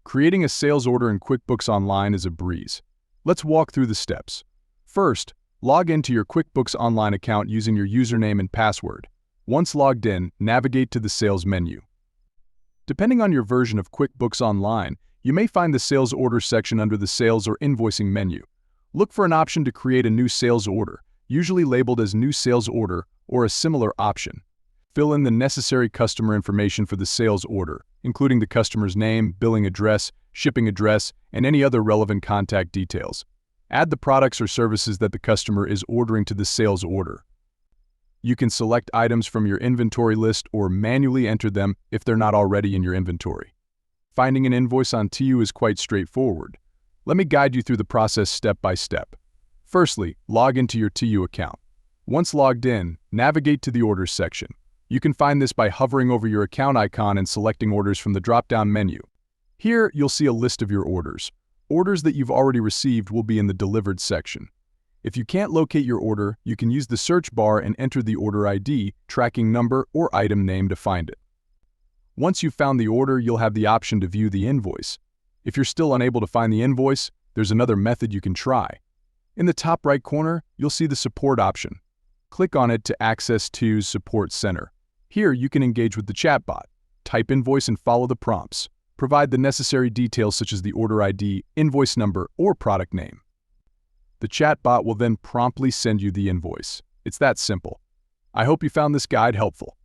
Creating a sales order in QuickBooks Online is a breeze. Let's walk through the steps. First, log into your QuickBooks Online account using your username and password. Once logged in, navigate to the Sales menu. Depending on your version of QuickBooks Online, you may find the Sales Order section under the Sales or Invoicing menu. Look for an option to create a new sales order, usually labeled as New Sales Order or a similar option. Fill in the necessary customer information for the sales order, including the customer's name, billing address, shipping address, and any other relevant contact details. Add the products or services that the customer is ordering to the sales order. You can select items from your inventory list or manually enter them if they're not already in your inventory. Finding an invoice on TU is quite straightforward. Let me guide you through the process step by step. Firstly, log into your TU account. Once logged in, navigate to the Orders section. You can find this by hovering over your account icon and selecting Orders from the drop-down menu. Here, you'll see a list of your orders. Orders that you've already received will be in the Delivered section. If you can't locate your order, you can use the search bar and enter the order ID, tracking number, or item name to find it. Once you've found the order, you'll have the option to view the invoice. If you're still unable to find the invoice, there's another method you can try. In the top right corner, you'll see the Support option. Click on it to access TU's Support Center. Here, you can engage with the chatbot. Type invoice and follow the prompts. Provide the necessary details such as the order ID, invoice number, or product name. The chatbot will then promptly send you the invoice. It's that simple. I hope you found this guide helpful.